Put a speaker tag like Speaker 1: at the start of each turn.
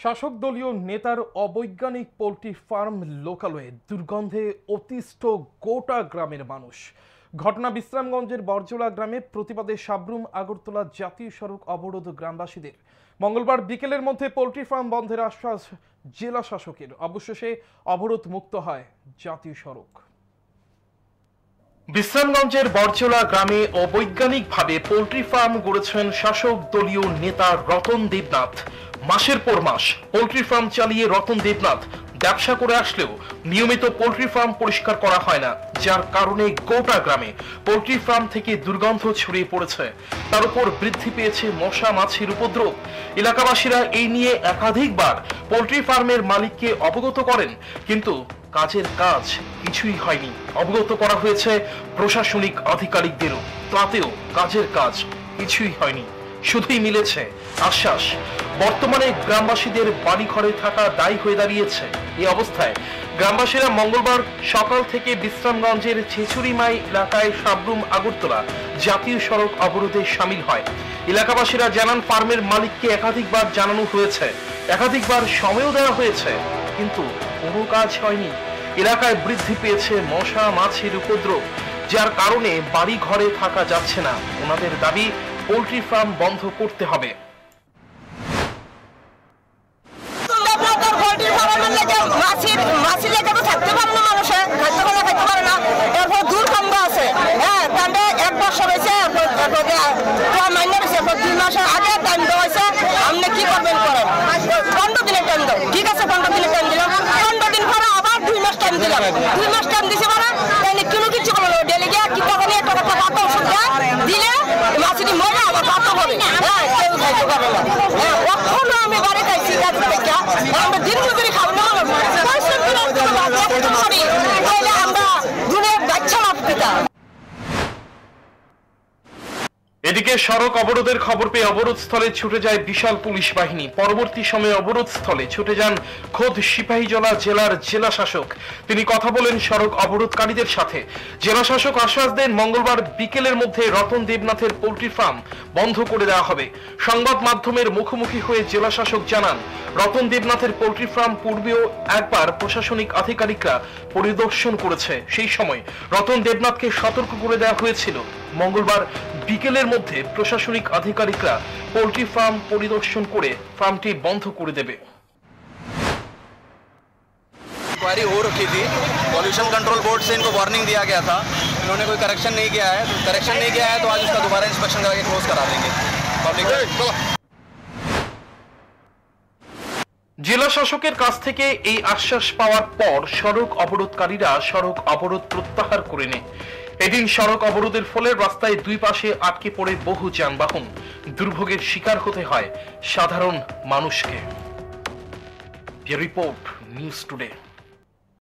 Speaker 1: শাসক দলীয় নেতার অবৈজ্ঞানিক পোল্ট্রি ফার্ম লোকালয়ে দুর্গন্ধে অতিষ্ঠ গোটা গ্রামের মানুষ। ঘটনা বিশ্রামগঞ্জের বরজোড়া গ্রামে প্রতিবাদে সাবরুম আগরতলা জাতীয় সড়ক অবরোধ গ্রামবাসীদের। মঙ্গলবার বিকেলের মধ্যে পোল্ট্রি ফার্ম বন্ধের আশ্বাস জেলা শাসকের। অবশেষে অবরোধ মুক্ত হয় জাতীয় সড়ক। বিশ্রামগঞ্জের বরজোড়া গ্রামে অবৈজ্ঞানিকভাবে পোল্ট্রি ফার্ম গড়েছেন শাসক দলীয় নেতা রতন দেবনাথ। মাসের পর মাস পোল্ট্রি ফার্ম চালিয়ে রতন দেবনাথ ব্যবসা করে আসলেও নিয়মিত পোল্ট্রি ফার্ম পরিষ্কার করা হয় না, যার কারণে গোটা গ্রামে পোল্ট্রি ফার্ম থেকে দুর্গন্ধ ছড়িয়ে পড়েছে। তার উপর বৃদ্ধি পেয়েছে মশা মাছির উপদ্রব। এলাকাবাসীরা এই নিয়ে একাধিকবার পোল্ট্রি ফার্মের মালিককে অবগত করেন, কিন্তু কাজের কাজ কিছুই হয়নি। অবগত করা হয়েছে প্রশাসনিক আধিকারিকদেরও, তাতেও কাজের কাজ কিছুই হয়নি। শুধুই মিলেছে আশ্বাস। বর্তমানে গ্রামবাসীদের বাড়িঘরে থাকা দায়ী হয়ে দাঁড়িয়েছে। এই অবস্থায় গ্রামবাসীরা মঙ্গলবার সকাল থেকে বিশ্রামগঞ্জের ছেচুরিমাই এলাকায় সাবরুম আগরতলা জাতীয় সড়ক অবরোধে সামিল হয়। এলাকাবাসীরা জানান, ফার্মের মালিককে একাধিকবার জানানো হয়েছে, একাধিকবার সময়ও দেওয়া হয়েছে, কিন্তু কোনো কাজ হয়নি। এলাকায় বৃদ্ধি পেয়েছে মশা মাছির উপদ্রব, যার কারণে বাড়ি ঘরে থাকা যাচ্ছে না। ওনাদের দাবি, পোল্ট্রি ফার্ম বন্ধ করতে হবে। এদিকে সড়ক অবরোধের খবর পেয়ে অবরোধ স্থলে ছুটে যায় বিশাল পুলিশ বাহিনী। পরবর্তী সময়ে অবরোধ স্থলে ছুটে যান খোদ সিপাহীজলা জেলার জেলা শাসক। তিনি কথা বলেন সড়ক অবরোধকারীদের সাথে। জেলা শাসক আশ্বাস দেন, মঙ্গলবার বিকেলের মধ্যে রতন দেবনাথের পোল্ট্রি ফার্ম বন্ধ করে দেওয়া হবে। সংবাদ মাধ্যমের মুখোমুখি হয়ে জেলা শাসক জানান, রতন দেবনাথের পোল্ট্রি ফার্ম পূর্বেও একবার প্রশাসনিক আধিকারিকরা পরিদর্শন করেছে। সেই সময় রতন দেবনাথকে সতর্ক করে দেওয়া হয়েছিল। মঙ্গলবার বিকেলের মধ্যে প্রশাসনিক আধিকারিকরা পোল্ট্রি ফার্ম পরিদর্শন করে ফার্মটি বন্ধ করে দেবে।
Speaker 2: इंक्वायरी हो रखी थी, पॉल्यूशन कंट्रोल बोर्ड से इनको वार्निंग दिया गया था, इन्होंने कोई करेक्शन नहीं किया है। तो आज उसका दोबारा इंस्पेक्शन करके क्लोज करा देंगे।
Speaker 1: জেলা শাসকের কাছ থেকে এই আশ্বাস পাওয়ার পর সড়ক অবরোধকারীরা সড়ক অবরোধ প্রত্যাহার করে নেয়। এদিন সড়ক অবরোধের ফলে রাস্তায় দুই পাশে আটকে পড়ে বহু যানবাহন। দুর্ভোগের শিকার হতে হয় সাধারণ মানুষকে। Report news today.